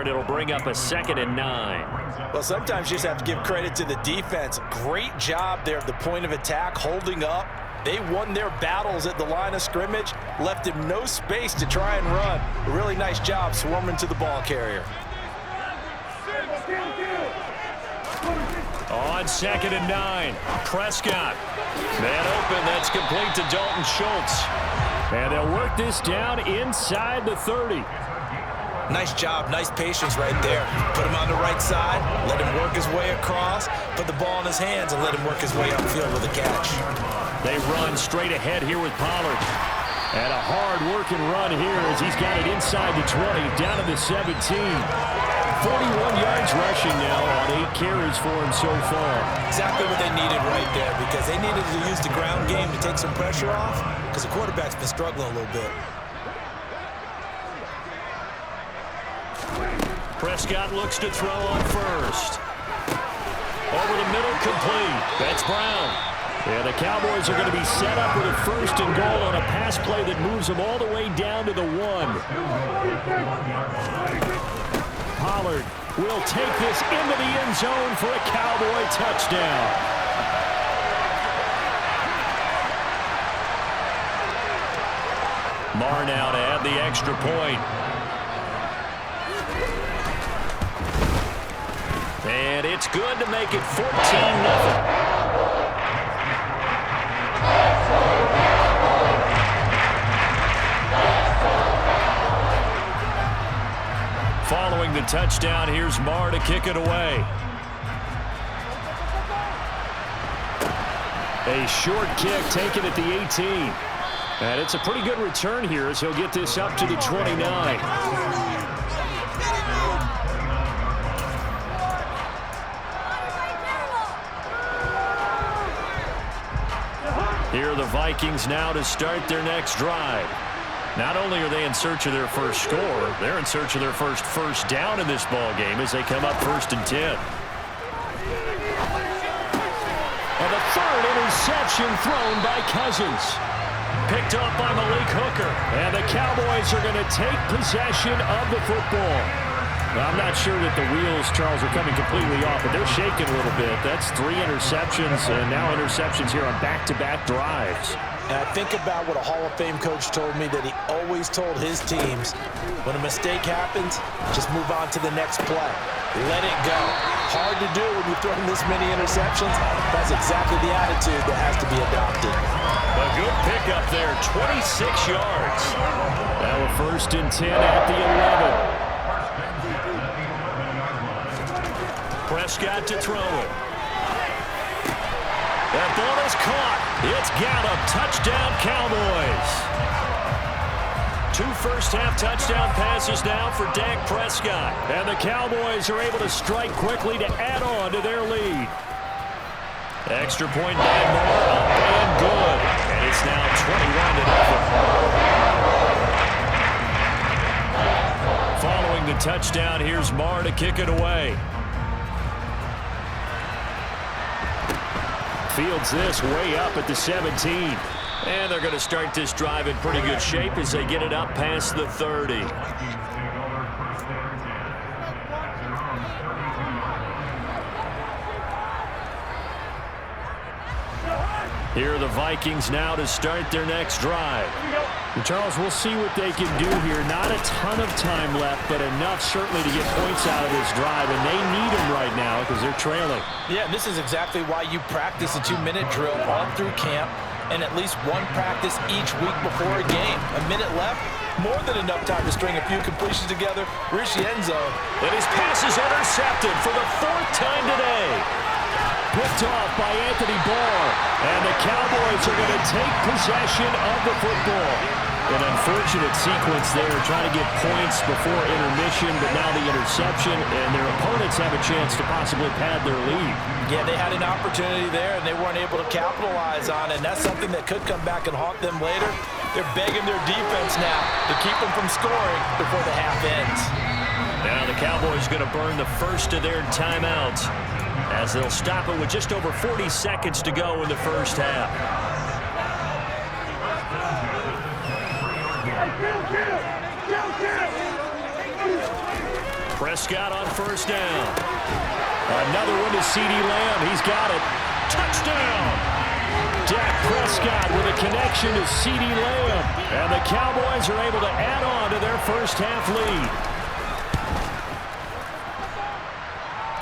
It'll bring up a 2nd and 9. Well, sometimes you just have to give credit to the defense. Great job there at the point of attack, holding up. They won their battles at the line of scrimmage, left him no space to try and run. A really nice job swarming to the ball carrier. On 2nd and 9, Prescott. Man open, that's complete to Dalton Schultz. And they'll work this down inside the 30. Nice job, nice patience right there. Put him on the right side, let him work his way across, put the ball in his hands, and let him work his way upfield with a catch. They run straight ahead here with Pollard. And a hard-working run here as he's got it inside the 20, down to the 17. 41 yards rushing now on 8 carries for him so far. Exactly what they needed right there, because they needed to use the ground game to take some pressure off, because the quarterback's been struggling a little bit. Prescott looks to throw on first. Over the middle, complete. That's Brown. And the Cowboys are going to be set up with a 1st and goal on a pass play that moves them all the way down to the 1. Pollard will take this into the end zone for a Cowboy touchdown. Marr now to add the extra point. And it's good to make it 14-0. Following the touchdown, here's Marr to kick it away. A short kick taken at the 18. And it's a pretty good return here as he'll get this up to the 29. Here are the Vikings now to start their next drive. Not only are they in search of their first score, they're in search of their first down in this ball game as they come up 1st and 10. And the 3rd interception thrown by Cousins. Picked up by Malik Hooker. And the Cowboys are going to take possession of the football. Well, I'm not sure that the wheels, Charles, are coming completely off, but they're shaking a little bit. That's 3 interceptions, and now interceptions here on back-to-back drives. And I think about what a Hall of Fame coach told me that he always told his teams, when a mistake happens, just move on to the next play. Let it go. Hard to do when you've thrown this many interceptions. That's exactly the attitude that has to be adopted. A good pickup there, 26 yards. Now a 1st and 10 at the 11. Prescott to throw it. That ball is caught. It's Gallup. Touchdown, Cowboys. 2 first-half touchdown passes now for Dak Prescott. And the Cowboys are able to strike quickly to add on to their lead. Extra point by Marr, up and good. And it's now 21-0. Following the touchdown, here's Marr to kick it away. Fields this way up at the 17. And they're going to start this drive in pretty good shape as they get it up past the 30. Here are the Vikings now to start their next drive. And Charles, we'll see what they can do here. Not a ton of time left, but enough certainly to get points out of this drive, and they need them right now because they're trailing. Yeah, this is exactly why you practice a 2-minute drill all through camp and at least one practice each week before a game. A minute left, more than enough time to string a few completions together, reach the end zone. And his pass is intercepted for the 4th time today. Picked off by Anthony Barr. And the Cowboys are going to take possession of the football. An unfortunate sequence there, trying to get points before intermission, but now the interception, and their opponents have a chance to possibly pad their lead. Yeah, they had an opportunity there, and they weren't able to capitalize on it, and that's something that could come back and haunt them later. They're begging their defense now to keep them from scoring before the half ends. Now the Cowboys going to burn the first of their timeouts, as they'll stop it with just over 40 seconds to go in the first half. Prescott on first down. Another one to CeeDee Lamb. He's got it. Touchdown! Dak Prescott with a connection to CeeDee Lamb. And the Cowboys are able to add on to their first half lead.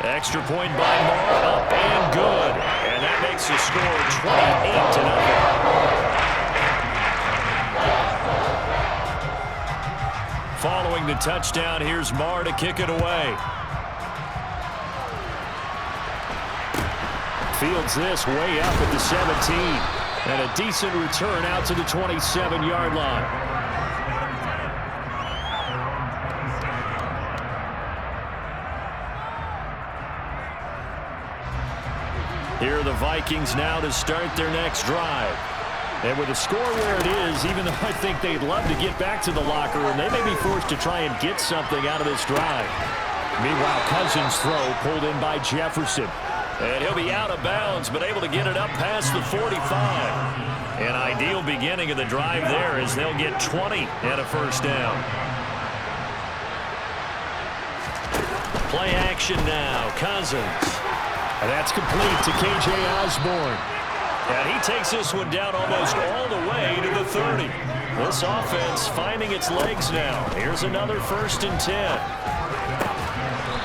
Extra point by Moore, up and good. And that makes the score 28-0. Following the touchdown, here's Moore to kick it away. Fields this way up at the 17. And a decent return out to the 27-yard line. Here are the Vikings now to start their next drive. And with the score where it is, even though I think they'd love to get back to the locker room, they may be forced to try and get something out of this drive. Meanwhile, Cousins' throw pulled in by Jefferson. And he'll be out of bounds, but able to get it up past the 45. An ideal beginning of the drive there as they'll get 20 and a first down. Play action now. Cousins. And that's complete to K.J. Osborne. And he takes this one down almost all the way to the 30. This offense finding its legs now. Here's another 1st and 10.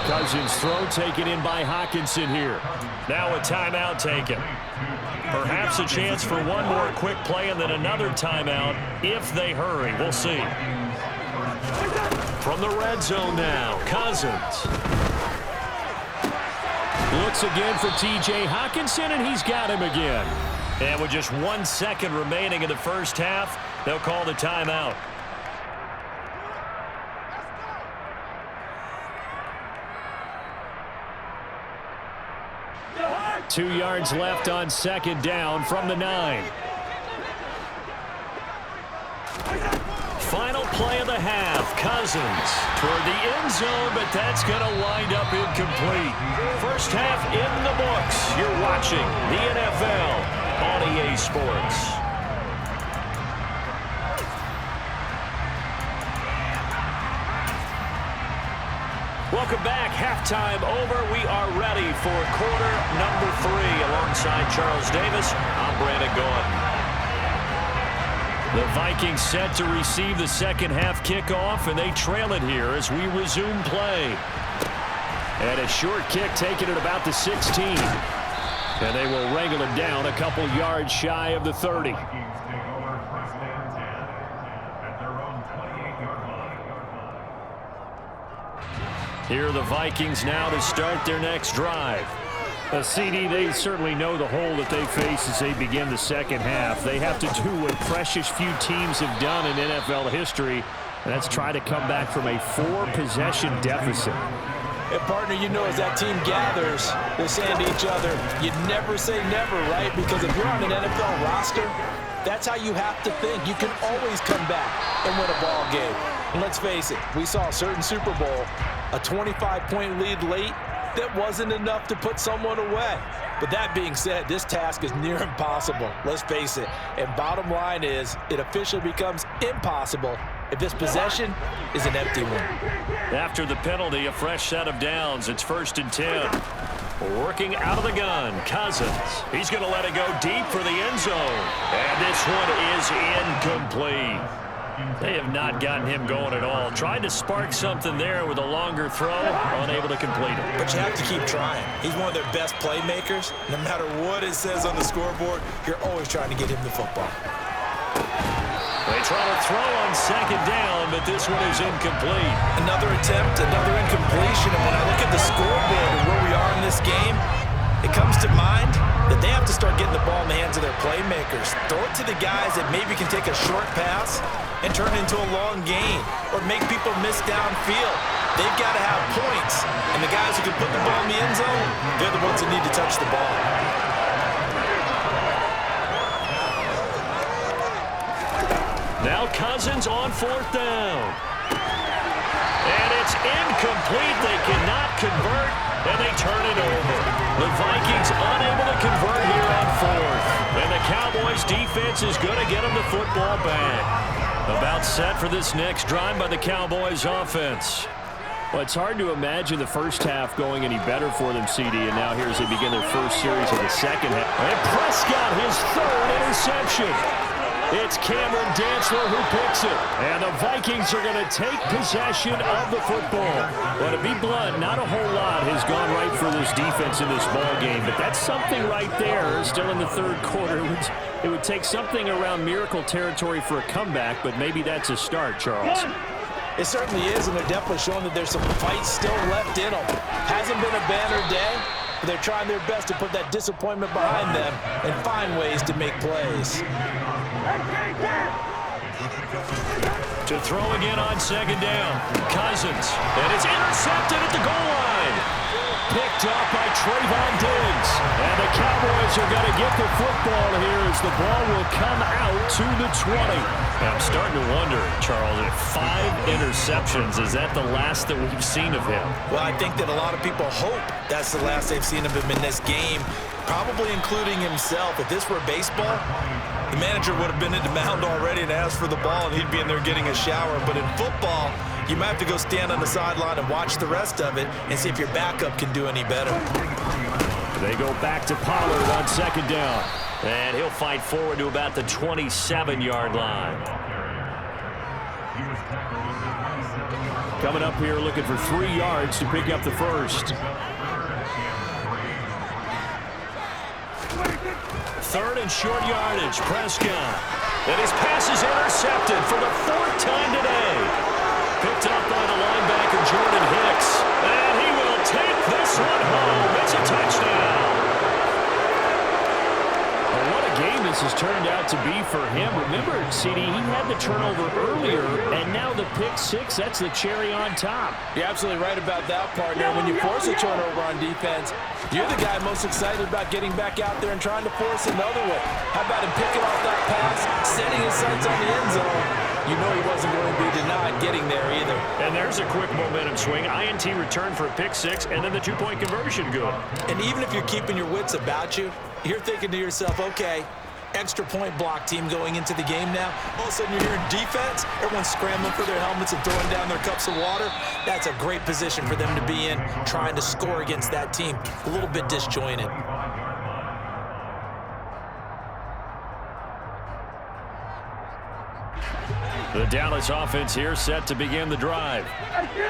Cousins' throw taken in by Hockenson here. Now a timeout taken. Perhaps a chance for one more quick play and then another timeout if they hurry. We'll see. From the red zone now, Cousins. Looks again for T.J. Hockenson, and he's got him again. And with just 1 second remaining in the first half, they'll call the timeout. Two yards left on second down from the 9. Final play of the half. Cousins toward the end zone, but that's going to wind up incomplete. First half in the books. You're watching the NFL on EA Sports. Welcome back. Halftime over. We are ready for quarter number 3. Alongside Charles Davis, I'm Brandon Gaudin. The Vikings set to receive the second half kickoff, and they trail it here as we resume play. And a short kick taken at about the 16. And they will wrangle it down a couple yards shy of the 30. Here are the Vikings now to start their next drive. CD, they certainly know the hole that they face as they begin the second half. They have to do what precious few teams have done in NFL history, and that's try to come back from a 4-possession deficit. And partner, you know, as that team gathers, they're saying to each other, you never say never, right? Because if you're on an NFL roster, that's how you have to think. You can always come back and win a ball game. And let's face it, we saw a certain Super Bowl, a 25-point lead late, that wasn't enough to put someone away. But that being said, this task is near impossible. Let's face it. And bottom line is, it officially becomes impossible if this possession is an empty one. After the penalty, a fresh set of downs. It's 1st and 10. Working out of the gun, Cousins. He's going to let it go deep for the end zone. And this one is incomplete. They have not gotten him going at all. Tried to spark something there with a longer throw, unable to complete it. But you have to keep trying. He's one of their best playmakers. No matter what it says on the scoreboard, you're always trying to get him the football. They try to throw on second down, but this one is incomplete. Another attempt, another incompletion. And when I look at the scoreboard and where we are in this game, it comes to mind that they have to start getting the ball in the hands of their playmakers. Throw it to the guys that maybe can take a short pass and turn it into a long gain or make people miss downfield. They've got to have points. And the guys who can put the ball in the end zone, they're the ones that need to touch the ball. Now Cousins on 4th down. And it's incomplete. They cannot convert, and they turn it over. The Vikings unable to convert here on 4th. And the Cowboys defense is going to get them the football back. About set for this next drive by the Cowboys offense. Well, it's hard to imagine the first half going any better for them, CD, and now here as they begin their first series of the second half. And Prescott, his third interception. It's Cameron Dantzler who picks it. And the Vikings are going to take possession of the football. But to be blunt, not a whole lot has gone right for this defense in this ball game. But that's something right there, still in the third quarter. It would take something around miracle territory for a comeback, but maybe that's a start, Charles. It certainly is, and they're definitely showing that there's some fight still left in them. Hasn't been a banner day, but they're trying their best to put that disappointment behind them and find ways to make plays. To throw again on second down. Cousins. And it's intercepted at the goal line. Picked up by Trayvon Diggs. And the Cowboys are going to get the football here as the ball will come out to the 20. I'm starting to wonder, Charles, if 5 interceptions, is that the last that we've seen of him? Well, I think that a lot of people hope that's the last they've seen of him in this game, probably including himself. If this were baseball, the manager would have been in the mound already and asked for the ball, and he'd be in there getting a shower. But in football, you might have to go stand on the sideline and watch the rest of it and see if your backup can do any better. They go back to Pollard on second down. And he'll fight forward to about the 27-yard line. Coming up here looking for 3 yards to pick up the first. Third and short yardage. Prescott. And his pass is intercepted for the 4th time today. Picked up by the linebacker Jordan Hicks. And he will take this one home. It's a touchdown. Game this has turned out to be for him. Remember, CD, he had the turnover earlier, and now the pick 6, that's the cherry on top. You're absolutely right about that, partner. When you force a turnover on defense, you're the guy most excited about getting back out there and trying to force another one. How about him picking off that pass, setting his sights on the end zone? You know he wasn't going to be denied getting there either. And there's a quick momentum swing. INT return for a pick 6, and then the 2-point conversion good. And even if you're keeping your wits about you, you're thinking to yourself, okay, extra point block team going into the game now. All of a sudden you're hearing defense. Everyone's scrambling for their helmets and throwing down their cups of water. That's a great position for them to be in, trying to score against that team. A little bit disjointed. The Dallas offense here set to begin the drive.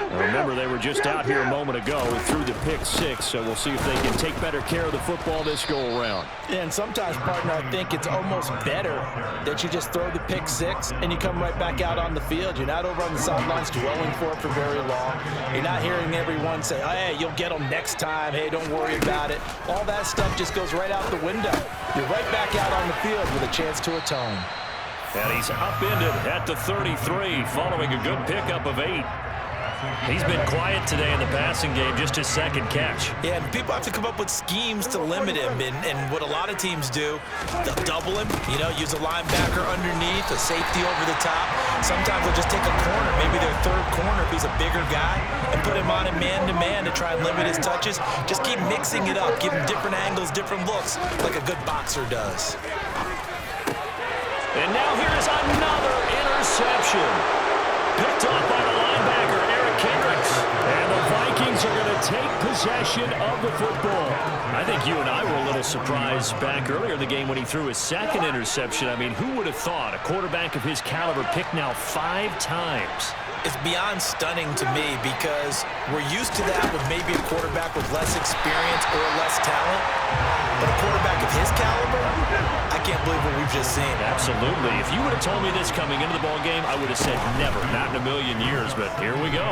Now remember, they were just out here a moment ago through the pick 6, so we'll see if they can take better care of the football this go-around. Yeah, and sometimes, partner, I think it's almost better that you just throw the pick 6 and you come right back out on the field. You're not over on the sidelines dwelling for it for very long. You're not hearing everyone say, oh, hey, you'll get them next time. Hey, don't worry about it. All that stuff just goes right out the window. You're right back out on the field with a chance to atone. And he's upended at the 33 following a good pickup of 8. He's been quiet today in the passing game, just his 2nd catch. Yeah, and people have to come up with schemes to limit him. And what a lot of teams do, they'll double him, use a linebacker underneath, a safety over the top. Sometimes they'll just take a corner, maybe their 3rd corner if he's a bigger guy, and put him on a man-to-man to try and limit his touches. Just keep mixing it up, give him different angles, different looks, like a good boxer does. And now here's another interception. Picked up by the linebacker, Eric Kendricks. And the Vikings are going to take possession of the football. I think you and I were a little surprised back earlier in the game when he threw his 2nd interception. I mean, who would have thought a quarterback of his caliber picked now 5 times? It's beyond stunning to me because we're used to that with maybe a quarterback with less experience or less talent. But a quarterback of his caliber, I can't believe what we've just seen. Absolutely. If you would have told me this coming into the ball game, I would have said never, not in a million years, but here we go.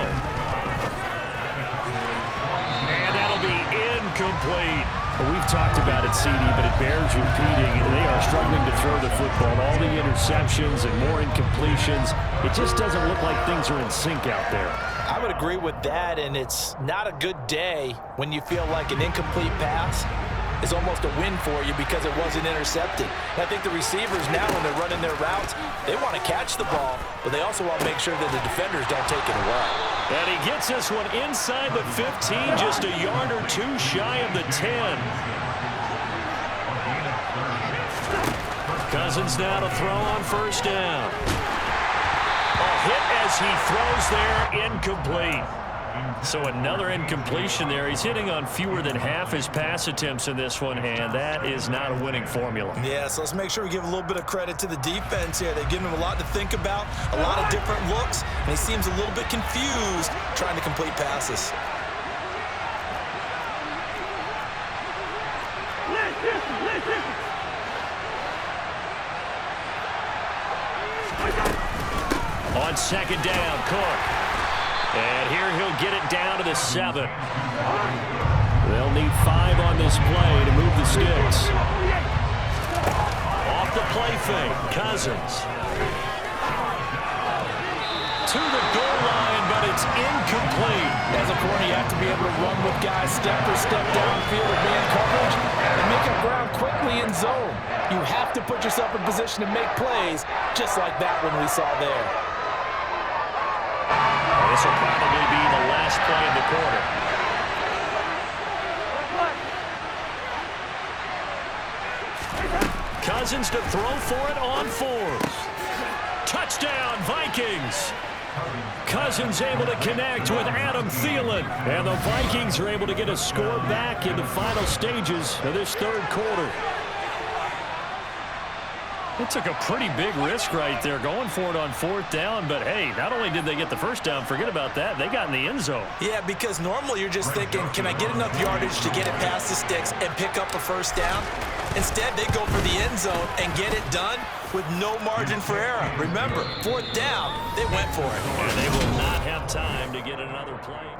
And that'll be incomplete. Well, we've talked about it, CD, but it bears repeating. They are struggling to throw the football. All the interceptions and more incompletions. It just doesn't look like things are in sync out there. I would agree with that, and it's not a good day when you feel like an incomplete pass is almost a win for you because it wasn't intercepted. And I think the receivers now, when they're running their routes, they want to catch the ball, but they also want to make sure that the defenders don't take it away. And he gets this one inside the 15, just a yard or 2 shy of the 10. Cousins now to throw on 1st down. A hit as he throws there, incomplete. So another incompletion there. He's hitting on fewer than half his pass attempts in this one, and that is not a winning formula. Yeah, so let's make sure we give a little bit of credit to the defense here. They've given him a lot to think about, a lot of different looks, and he seems a little bit confused trying to complete passes. On second down, Cook. And here he'll get it down to the 7. They'll need 5 on this play to move the sticks. Off the play fake, Cousins. To the goal line, but it's incomplete. As a corner, you have to be able to run with guys step for step downfield or man coverage and make up ground quickly in zone. You have to put yourself in position to make plays, just like that one we saw there. This will probably be the last play of the quarter. Cousins to throw for it on 4th. Touchdown, Vikings. Cousins able to connect with Adam Thielen. And the Vikings are able to get a score back in the final stages of this third quarter. They took a pretty big risk right there going for it on 4th down, but hey, not only did they get the first down, forget about that, they got in the end zone. Yeah, because normally you're just thinking, can I get enough yardage to get it past the sticks and pick up a first down? Instead, they go for the end zone and get it done with no margin for error. Remember, 4th down, they went for it. And they will not have time to get another play.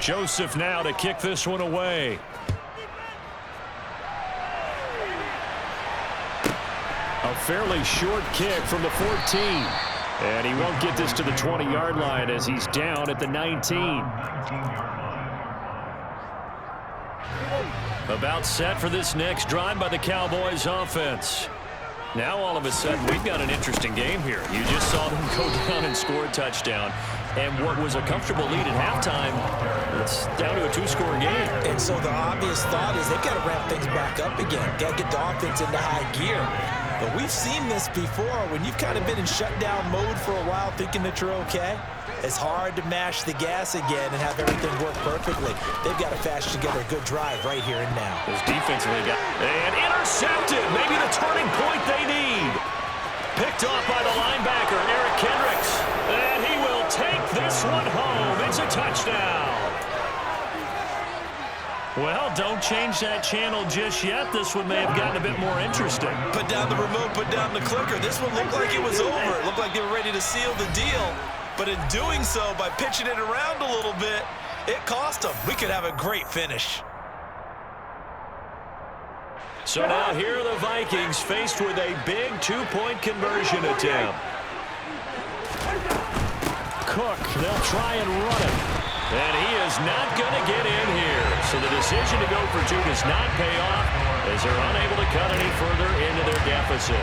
Joseph now to kick this one away. A fairly short kick from the 14. And he won't get this to the 20-yard line as he's down at the 19. About set for this next drive by the Cowboys offense. Now all of a sudden we've got an interesting game here. You just saw them go down and score a touchdown. And what was a comfortable lead at halftime, it's down to a 2-score game. And so the obvious thought is they've got to ramp things back up again. Got to get the offense into high gear. But we've seen this before when you've kind of been in shutdown mode for a while thinking that you're okay. It's hard to mash the gas again and have everything work perfectly. They've got to fashion together a good drive right here and now. Those defensively got and intercepted. Maybe the turning point they need. Picked off by the linebacker, Eric Kendricks. And he will take this one home. It's a touchdown. Well, don't change that channel just yet. This one may have gotten a bit more interesting. Put down the remote, put down the clicker. This one looked like it was over. It looked like they were ready to seal the deal. But in doing so, by pitching it around a little bit, it cost them. We could have a great finish. So now here are the Vikings faced with a big 2-point conversion attempt. Cook, they'll try and run it. And he is not going to get in here. So the decision to go for 2 does not pay off as they're unable to cut any further into their deficit.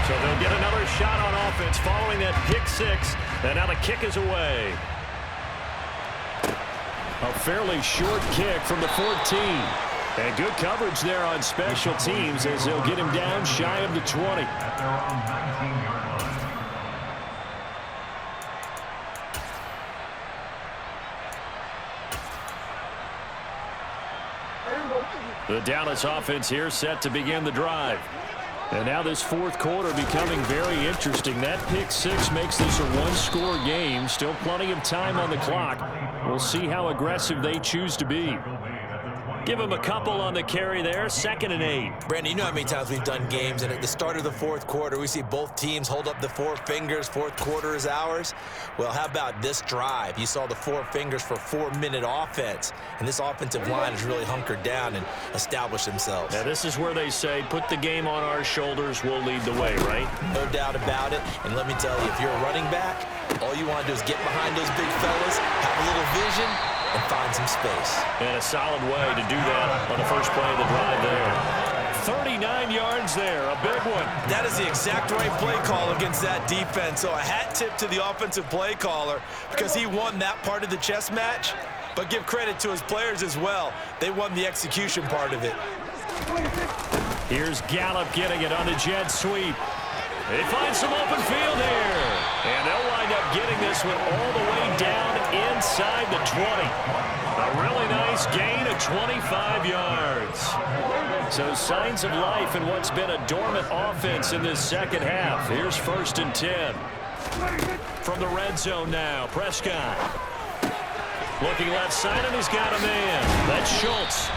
So they'll get another shot on offense following that pick 6. And now the kick is away. A fairly short kick from the 14. And good coverage there on special teams as they'll get him down shy of the 20. The Dallas offense here set to begin the drive. And now this fourth quarter becoming very interesting. That pick 6 makes this a 1-score game. Still plenty of time on the clock. We'll see how aggressive they choose to be. Give him a couple on the carry there. 2nd and 8. Brandon, you know how many times we've done games, and at the start of the fourth quarter, we see both teams hold up the 4 fingers. Fourth quarter is ours. Well, how about this drive? You saw the 4 fingers for 4-minute offense, and this offensive line has really hunkered down and established themselves. Now, this is where they say, put the game on our shoulders, we'll lead the way, right? No doubt about it. And let me tell you, if you're a running back, all you want to do is get behind those big fellas, have a little vision, and find some space. And a solid way to do that on the first play of the drive there. 39 yards there, a big one. That is the exact right play call against that defense. So a hat tip to the offensive play caller because he won that part of the chess match. But give credit to his players as well. They won the execution part of it. Here's Gallup getting it on the jet sweep. He finds some open field here. And they'll wind up getting this one all the way down inside the 20. A really nice gain of 25 yards. So signs of life in what's been a dormant offense in this second half. Here's 1st and 10. From the red zone now, Prescott. Looking left side, and he's got a man. That's Schultz.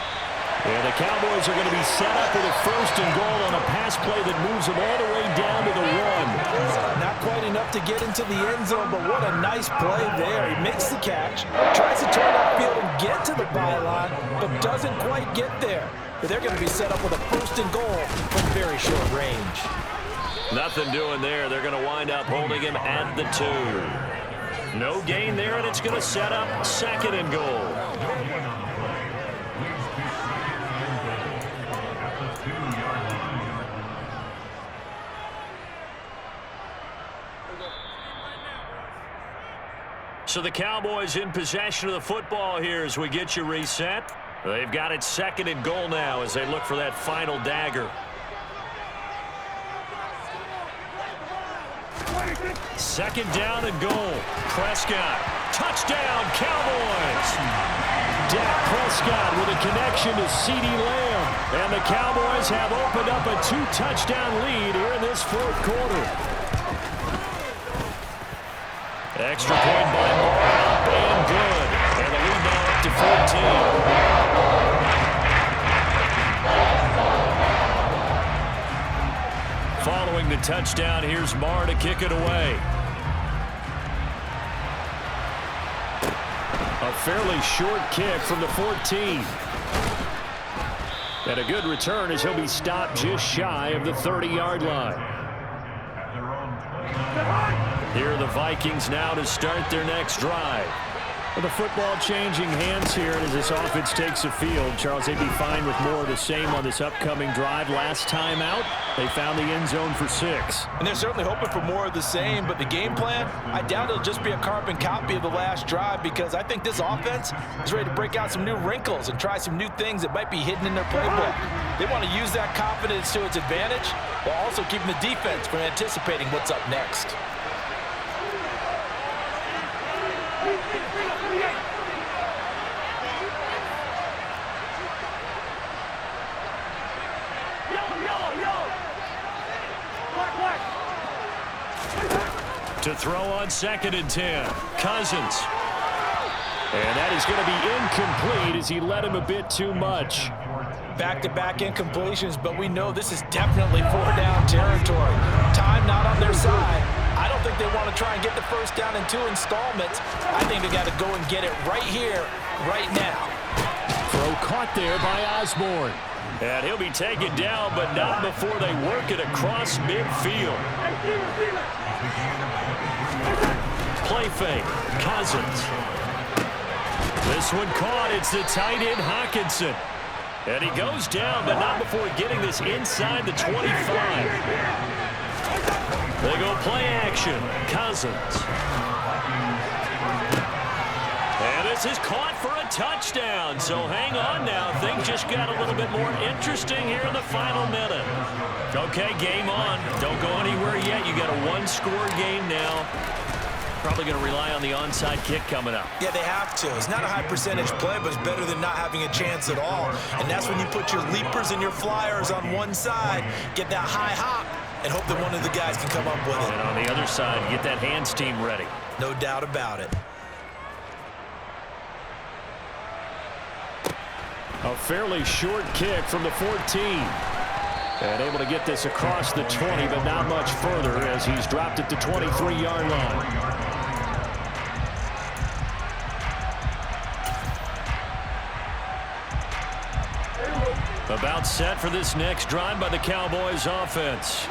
And the Cowboys are going to be set up with a 1st and goal on a pass play that moves them all the way down to the 1. Not quite enough to get into the end zone, but what a nice play there. He makes the catch, tries to turn upfield and get to the byline, but doesn't quite get there. But they're going to be set up with a 1st and goal from very short range. Nothing doing there. They're going to wind up holding him at the 2. No gain there, and it's going to set up 2nd and goal. So the Cowboys in possession of the football here as we get you reset. They've got it 2nd and goal now as they look for that final dagger. 2nd down and goal. Prescott. Touchdown, Cowboys. Dak Prescott with a connection to CeeDee Lamb. And the Cowboys have opened up a 2-touchdown lead here in this 4th quarter. Extra point by Moore, up and good. And the lead now up to 14. Following the touchdown, here's Moore to kick it away. A fairly short kick from the 14. And a good return as he'll be stopped just shy of the 30-yard line. Here are the Vikings now to start their next drive. Well, the football changing hands here as this offense takes the field. Charles, they'd be fine with more of the same on this upcoming drive. Last time out, they found the end zone for 6. And they're certainly hoping for more of the same, but the game plan, I doubt it'll just be a carbon copy of the last drive because I think this offense is ready to break out some new wrinkles and try some new things that might be hidden in their playbook. They want to use that confidence to its advantage while also keeping the defense from anticipating what's up next. To throw on 2nd and 10. Cousins. And that is going to be incomplete as he led him a bit too much. Back-to-back incompletions, but we know this is definitely 4-down territory. Time not on their side. I don't think they want to try and get the 1st down in 2 installments. I think they got to go and get it right here, right now. Throw caught there by Osborne. And he'll be taken down, but not before they work it across midfield. Play fake. Cousins. This one caught. It's the tight end, Hockenson. And he goes down, but not before getting this inside the 25. They go play action. Cousins. And this is caught for a touchdown. So hang on now. Things just got a little bit more interesting here in the final minute. Okay, game on. Don't go anywhere yet. You got a 1-score game now. Probably going to rely on the onside kick coming up. Yeah, they have to. It's not a high percentage play, but it's better than not having a chance at all. And that's when you put your leapers and your flyers on one side, get that high hop, and hope that one of the guys can come up with it. And on the other side, get that hands team ready. No doubt about it. A fairly short kick from the 14. And able to get this across the 20, but not much further as he's dropped at the 23-yard line. About set for this next drive by the Cowboys offense.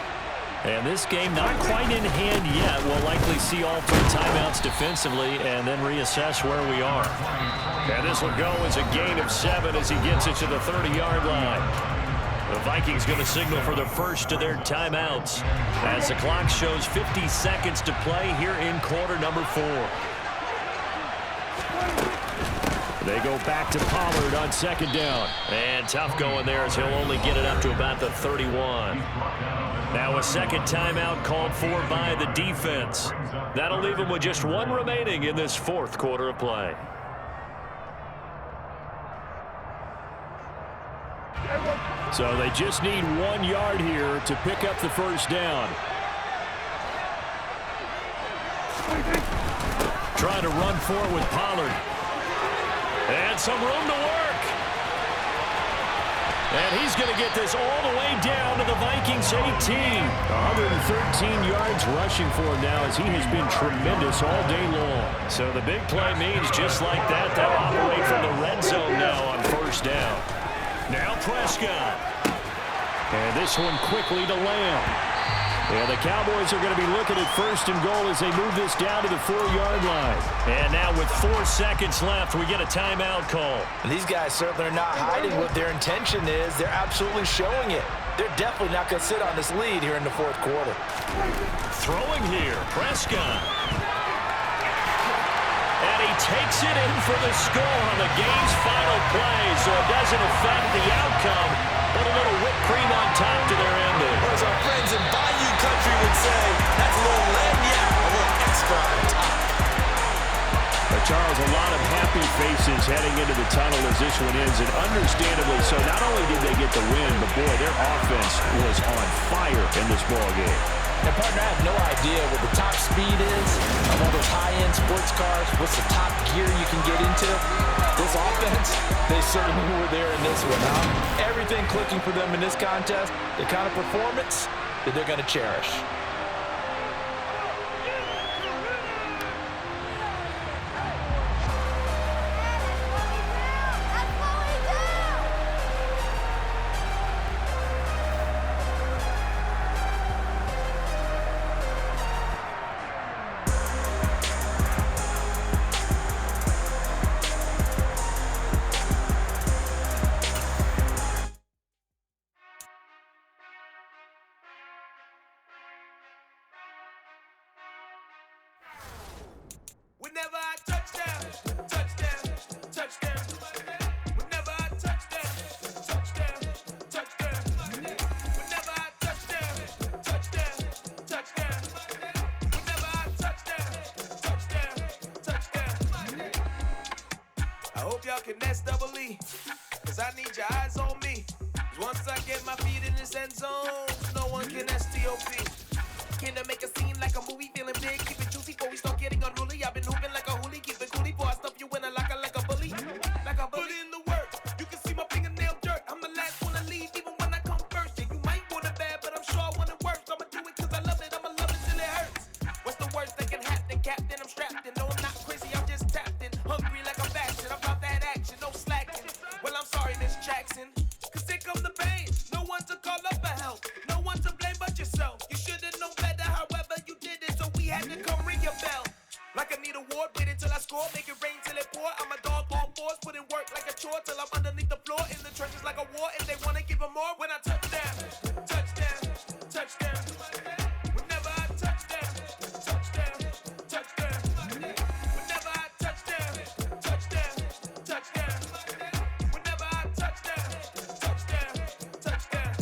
And this game not quite in hand yet. We'll likely see all 3 timeouts defensively and then reassess where we are. And this will go as a gain of 7 as he gets it to the 30-yard line. The Vikings going to signal for the first of their timeouts as the clock shows 50 seconds to play here in quarter number 4. They go back to Pollard on 2nd down. And tough going there as he'll only get it up to about the 31. Now a second timeout called for by the defense. That'll leave them with just one remaining in this fourth quarter of play. So they just need 1 yard here to pick up the first down. Trying to run for it with Pollard. And some room to work. And he's going to get this all the way down to the Vikings 18. 113 yards rushing for him now as he has been tremendous all day long. So the big play means just like that, they'll operate from the red zone now on first down. Now Prescott. And this one quickly to Lamb. And the Cowboys are going to be looking at first and goal as they move this down to the 4-yard line. And now with 4 seconds left, we get a timeout call. And these guys certainly are not hiding what their intention is. They're absolutely showing it. They're definitely not going to sit on this lead here in the fourth quarter. Throwing here, Prescott. And he takes it in for the score on the game's final play, so it doesn't affect the outcome, but a little whipped cream on top to their ending. Or as our friends in Bayou Country would say, that's a little lagniappe, a little extra on top. Charles, a lot of happy faces heading into the tunnel as this one ends, and understandably so. Not only did they get the win, but boy, their offense was on fire in this ball game. And partner, I have no idea what the top speed is of all those high-end sports cars. What's the top gear you can get into? This offense, they certainly were there in this one. Everything clicking for them in this contest, the kind of performance that they're going to cherish. Whenever I touchdown, touchdown, touchdown. Whenever I touchdown, touchdown, touchdown. Whenever I touchdown, touchdown, touchdown. Whenever I touchdown, touchdown, touchdown. I hope y'all can nest double E, cause I need your eyes on me. Cause once I get my feet in this end zone, no one can STOP. Can I make a scene like a movie, feeling big, keep it juicy before we start getting unruly. I've been hooping like a hoolie, keep it coolie before I stuff you in a locker like a bully. Like a bully in the work, you can see my fingernail dirt. I'm the last one to leave, even when I come first. Yeah, you might want it bad, but I'm sure I want it worse. I'ma do it cause I love it, I'ma love it till it hurts. What's the worst that can happen, Captain? I'm strapped in, no I'm not crazy, I'm just tapped in. Hungry like I'm fashion, I'm about that action, no slacking. Well, I'm sorry, Miss Jackson, cause here come the pain. No one to call up for help, no one to blame but yourself. You should've known better, however you did it, so we had to come ring your bell. Like I need a award, wait until I score, make it rain till it pour. I'm a dog on fours, put in work like a chore till I'm underneath the floor, in the trenches like a war, and they wanna give them more when I touch down, touchdown, touchdown. Whenever I touchdown, touchdown, touchdown. Whenever I touchdown, touchdown, touchdown. Whenever I touchdown, touchdown, touchdown.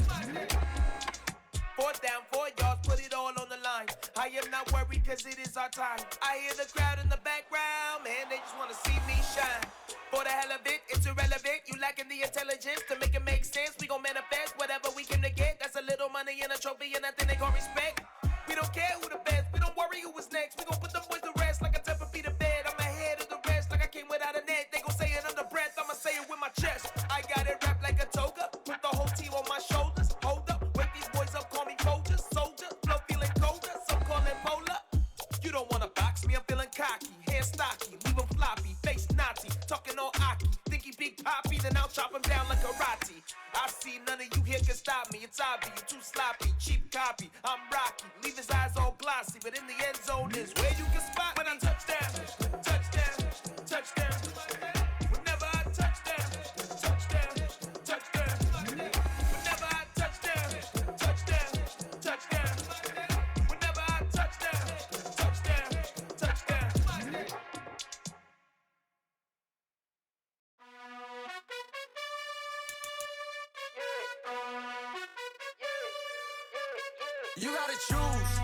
Fourth down, 4 yards, put it all on the line. I am not worried cause it is our time. I hear the crowd in the background, man, they just wanna see me shine. For the hell of it, it's irrelevant. You lacking the intelligence to make it make sense. We gon' manifest whatever we came to get. That's a little money and a trophy and nothing they gon' respect. We don't care who the best, we don't worry who is next. We gon' put them boys to rest like a 10 feet of bed. I'm ahead of the rest like I came without a net. They gon' say it under breath, I'ma say it with my chest. I got it wrapped like a toga, put the whole team on my shoulders. Hold up, wake these boys up, call me Folger, soldier. Flow feeling colder, some call it polar. You don't wanna box me, I'm feeling cocky. Hair stocky, leave him floppy, face Nazi. Talking all Aki, think he big poppy, then I'll chop him down like karate. I see none of you here can stop me. It's obvious, you too sloppy, cheap copy. I'm Rocky, leave his eyes all glossy, but in the end zone is where you can spot when I touchdown, touchdown, touchdown. Whenever I touchdown, touchdown, touchdown. Whenever I touchdown, touchdown, touchdown. Whenever I touchdown, touchdown, touchdown. You gotta choose.